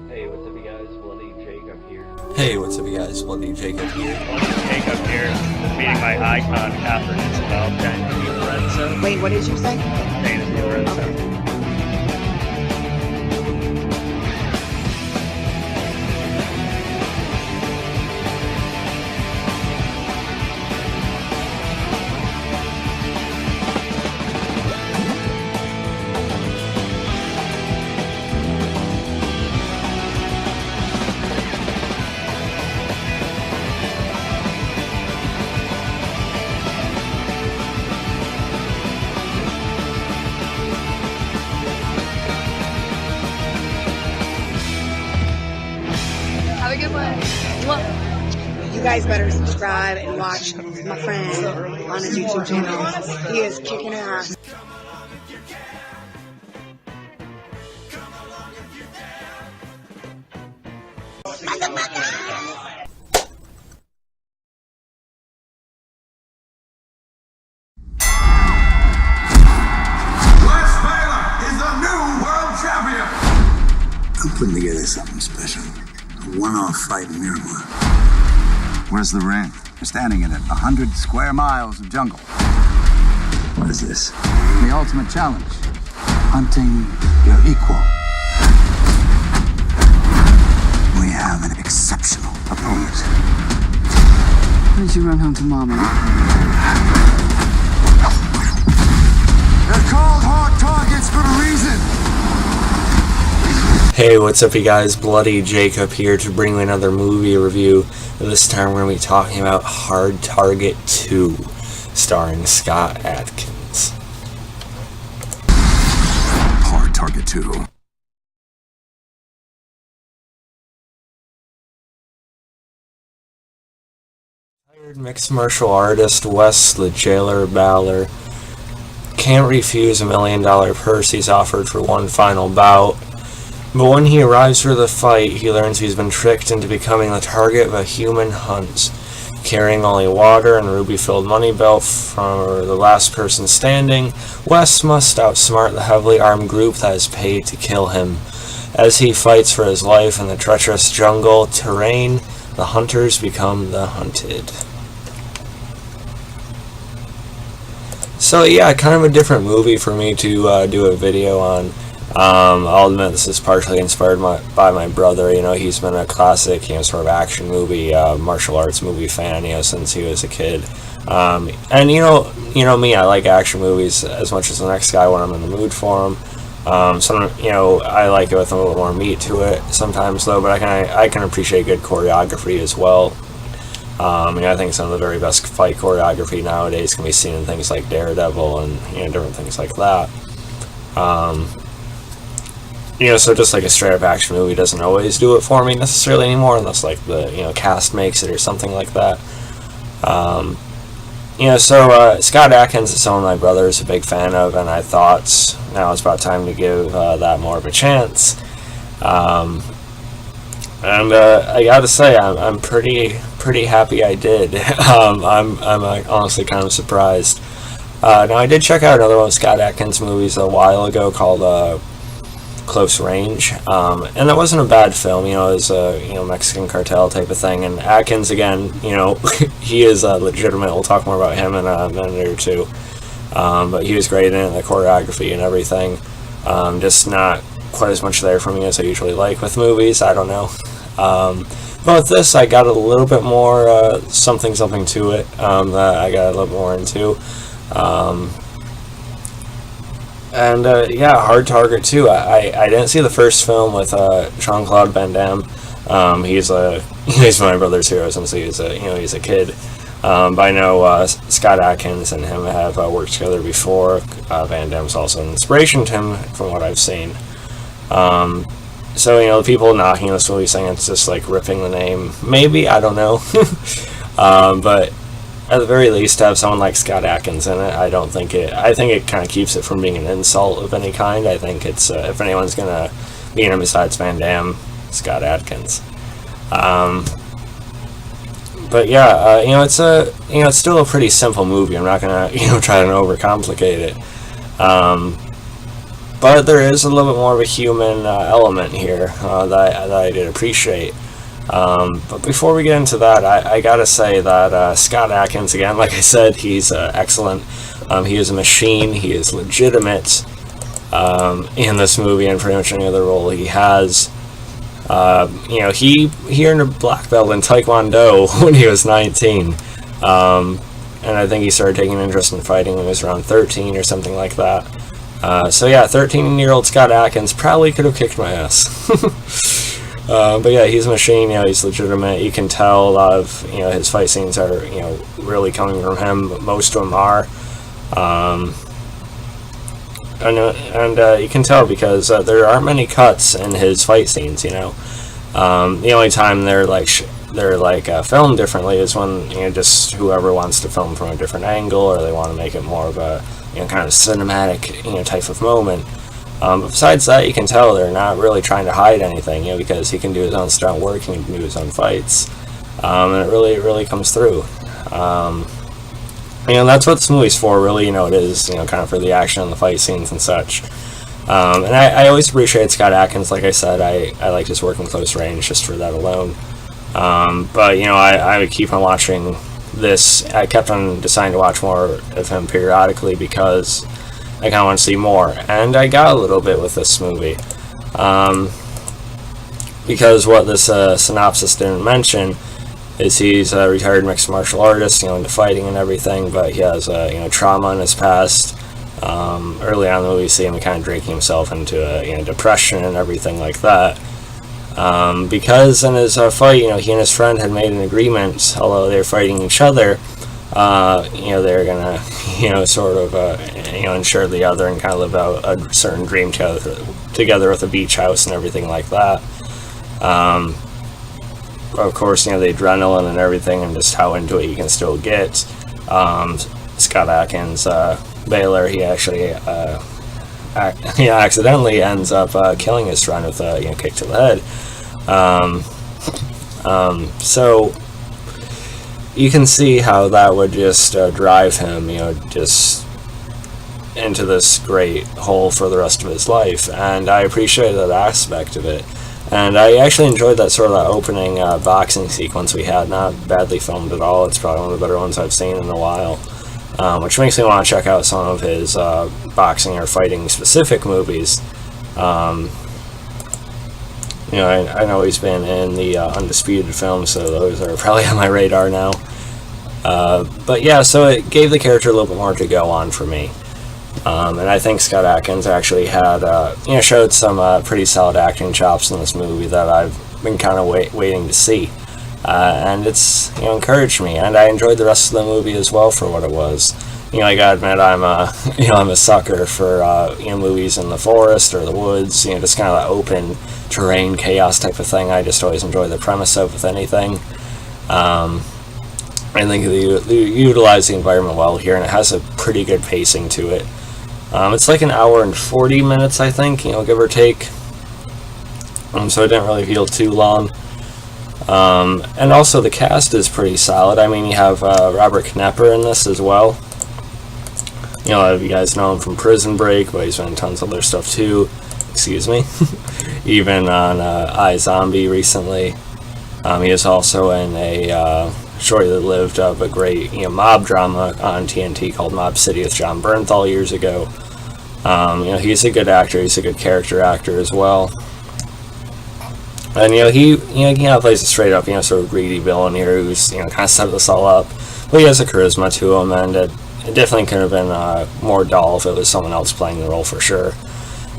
Hey, what's up, you guys? Bloody Jacob here. Hey, what's up, you guys? Bloody Jacob here. Jacob here, meeting my icon, Catherine Isabel, Fantasy Lorenzo. Wait, what did you say? Fantasy Lorenzo. Have a good one. You guys better subscribe and watch my friend on his YouTube channel. He is kicking ass. I'm putting together something special. A one-off fight in Miramar. Where's the ring? We're standing in it. 100 square miles of jungle. What is this? The ultimate challenge. Hunting your equal. We have an exceptional opponent. Why did you run home to Mama? They're called hard targets for a reason. Hey, what's up, you guys? Bloody Jacob here to bring you another movie review. This time we're going to be talking about Hard Target 2, starring Scott Adkins. Hard Target 2. Retired mixed martial artist Wes the Jailer Balor can't refuse $1 million purse he's offered for one final bout. But when he arrives for the fight, he learns he's been tricked into becoming the target of a human hunt. Carrying only water and ruby-filled money belt for the last person standing, Wes must outsmart the heavily armed group that is paid to kill him. As he fights for his life in the treacherous jungle terrain, the hunters become the hunted. So yeah, kind of a different movie for me to do a video on. I'll admit this is partially inspired by my brother. You know, he's been a classic, sort of action movie, martial arts movie fan, since he was a kid. And you know me, I like action movies as much as the next guy when I'm in the mood for them. I like it with a little more meat to it sometimes, though. But I can appreciate good choreography as well. I think some of the very best fight choreography nowadays can be seen in things like Daredevil and different things like that. So just like a straight up action movie doesn't always do it for me necessarily anymore, unless like the cast makes it or something like that. Scott Adkins is someone my brother is a big fan of, and I thought now it's about time to give that more of a chance. I gotta say I'm pretty happy I did. I'm honestly kind of surprised. Now I did check out another one of Scott Adkins' movies a while ago called Close Range, and that wasn't a bad film. It was a Mexican cartel type of thing, and Atkins again, he is legitimate. We'll talk more about him in a minute or two, but he was great in it, the choreography and everything. Just not quite as much there for me as I usually like with movies. I don't know, but with this I got a little bit more something to it that I got a little more into. Hard Target 2. I didn't see the first film with Jean-Claude Van Damme. He's my brother's hero since he's a kid. But I know Scott Adkins and him have worked together before. Van Damme's also an inspiration to him from what I've seen. The people knocking this movie saying it's just like ripping the name. Maybe, I don't know. But at the very least, to have someone like Scott Adkins in it, I think it kind of keeps it from being an insult of any kind. I think it's, if anyone's going to be in it besides Van Damme, Scott Adkins. It's still a pretty simple movie. I'm not going to, try to overcomplicate it. but there is a little bit more of a human element here that I did appreciate. But before we get into that, I gotta say that Scott Adkins, again, like I said, he's excellent. He is a machine. He is legitimate in this movie and pretty much any other role he has. You know, he earned a black belt in Taekwondo when he was 19. And I think he started taking interest in fighting when he was around 13 or something like that. So yeah, 13-year-old Scott Adkins probably could have kicked my ass. But yeah, he's a machine. You know, he's legitimate. You can tell a lot of, you know, his fight scenes are, you know, really coming from him. Most of them are. And you can tell because there aren't many cuts in his fight scenes. You know, the only time they're filmed differently is when, you know, just whoever wants to film from a different angle, or they want to make it more of a, you know, kind of cinematic, you know, type of moment. But besides that, you can tell they're not really trying to hide anything, you know, because he can do his own stunt work, he can do his own fights, and it really comes through. You know, that's what this movie's for, really. You know, it is, you know, kind of for the action and the fight scenes and such. And I always appreciate Scott Adkins. Like I said, I like his work in close range just for that alone. But, you know, I would keep on watching this. I kept on deciding to watch more of him periodically because I kind of want to see more. And I got a little bit with this movie. Because what this synopsis didn't mention is he's a retired mixed martial artist, you know, into fighting and everything, but he has, you know, trauma in his past. Early on in the movie, you see him kind of drinking himself into you know, depression and everything like that. Because in his fight, you know, he and his friend had made an agreement, although they were fighting each other, you know, they're gonna, you know, sort of, you know, ensure the other and kind of live out a certain dream together with a beach house and everything like that. Of course, you know, the adrenaline and everything and just how into it you can still get. Scott Adkins, Baylor, he actually accidentally ends up killing his friend with a, you know, kick to the head. So you can see how that would just drive him, you know, just into this great hole for the rest of his life, and I appreciate that aspect of it. And I actually enjoyed that sort of that opening boxing sequence we had. Not badly filmed at all. It's probably one of the better ones I've seen in a while. Which makes me want to check out some of his boxing or fighting specific movies. You know, I know he's been in the Undisputed films, so those are probably on my radar now. But yeah, so it gave the character a little bit more to go on for me. And I think Scott Adkins actually had, you know, showed some pretty solid acting chops in this movie that I've been kind of waiting to see. And it's, you know, encouraged me, and I enjoyed the rest of the movie as well for what it was. You know, I gotta admit, I'm a sucker for, you know, movies in the forest or the woods, you know, just kind of that open terrain chaos type of thing. I just always enjoy the premise of with anything. I think they utilize the environment well here, and it has a pretty good pacing to it. It's like an hour and 40 minutes, I think, you know, give or take. So it didn't really feel too long. And also the cast is pretty solid. I mean, you have Robert Knepper in this as well. You know, a lot of you guys know him from Prison Break, but he's been in tons of other stuff too. Excuse me. Even on iZombie recently. He is also in a shortly-lived but great, you know, mob drama on TNT called Mob City with John Bernthal years ago. You know, he's a good actor. He's a good character actor as well. And, you know, he plays a straight up, you know, sort of greedy villain here who's, you know, kind of set this all up. But he has a charisma to him, and it definitely could have been more dull if it was someone else playing the role for sure.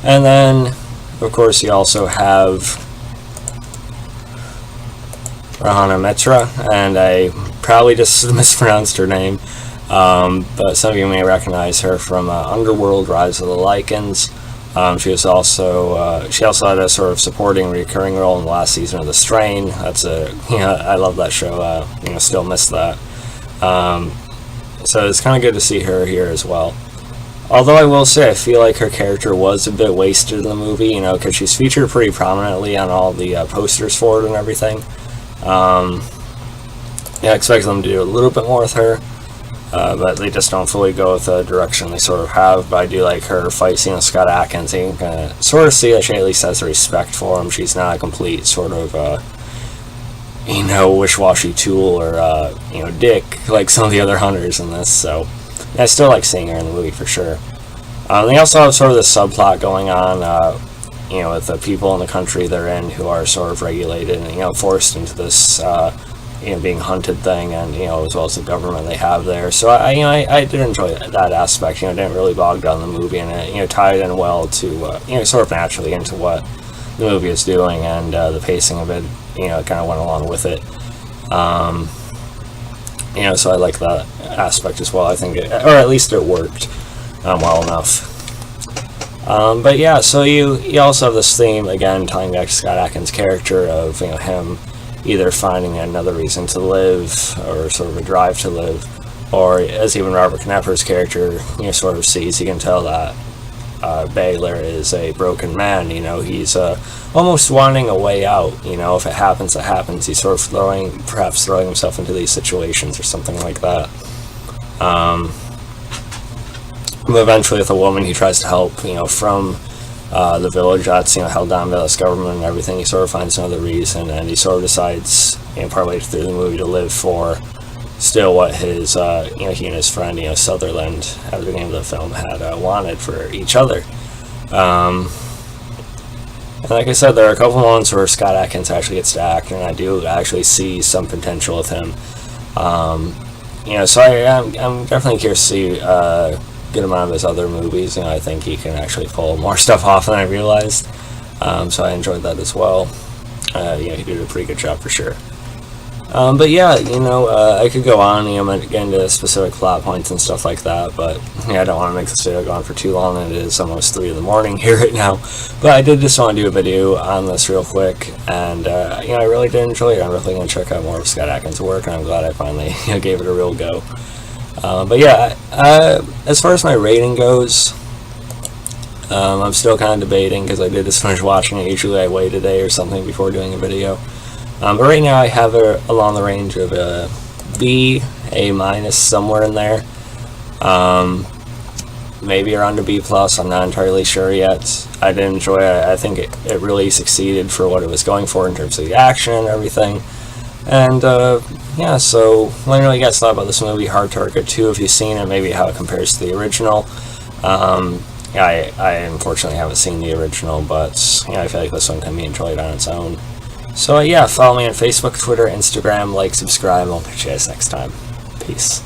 And then, of course, you also have Rhona Mitra, and I probably just mispronounced her name, but some of you may recognize her from Underworld: Rise of the Lycans. She also had a sort of supporting recurring role in the last season of The Strain. That's I love that show. You know, still miss that. So it's kind of good to see her here as well. Although I will say, I feel like her character was a bit wasted in the movie, you know, because she's featured pretty prominently on all the posters for it and everything. Yeah, I expect them to do a little bit more with her. but they just don't fully go with the direction they sort of have. But I do like her fight scene with Scott Adkins. You can sort of see that she at least has respect for him. She's not a complete sort of, wish-washy tool or, dick like some of the other hunters in this. So I still like seeing her in the movie for sure. They also have sort of this subplot going on, with the people in the country they're in who are sort of regulated and, forced into this, being hunted thing, and as well as the government they have there. So I did enjoy that aspect. It didn't really bog down the movie, and it tied in well to sort of naturally into what the movie is doing, and the pacing of it it kind of went along with it. So I like that aspect as well. I think or at least it worked well enough. But yeah, so you also have this theme again tying back to Scott Adkins' character of him either finding another reason to live, or sort of a drive to live, or as even Robert Knepper's character sort of sees, you can tell that Baylor is a broken man. He's almost wanting a way out. If it happens, it happens. He's sort of perhaps throwing himself into these situations or something like that. But eventually, with a woman he tries to help, from the village that's held down by this government and everything, he sort of finds another reason, and he sort of decides partway through the movie to live for still what his he and his friend Sutherland, out of the name of the film, had wanted for each other. And like I said, there are a couple moments where Scott Adkins actually gets to act, and I do actually see some potential with him. So I'm definitely curious to see good amount of his other movies. I think he can actually pull more stuff off than I realized. So I enjoyed that as well. He did a pretty good job for sure. But yeah, I could go on, get into specific plot points and stuff like that, but I don't want to make this video go on for too long, and it is almost 3 in the morning here right now. But I did just want to do a video on this real quick, and I really did enjoy it. I'm really going to check out more of Scott Adkins' work, and I'm glad I finally gave it a real go. But yeah, as far as my rating goes, I'm still kind of debating, because I did just finish watching it. Usually I wait a day or something before doing a video. But right now I have it along the range of a B, A-, somewhere in there. Maybe around a B+, I'm not entirely sure yet. I did enjoy it. I think it really succeeded for what it was going for in terms of the action and everything. And yeah, so let me know what you guys thought about this movie, Hard Target 2, if you've seen it, maybe how it compares to the original. I unfortunately haven't seen the original, but I feel like this one can be enjoyed on its own. So yeah, follow me on Facebook, Twitter, Instagram, like, subscribe, and I'll catch you guys next time. Peace.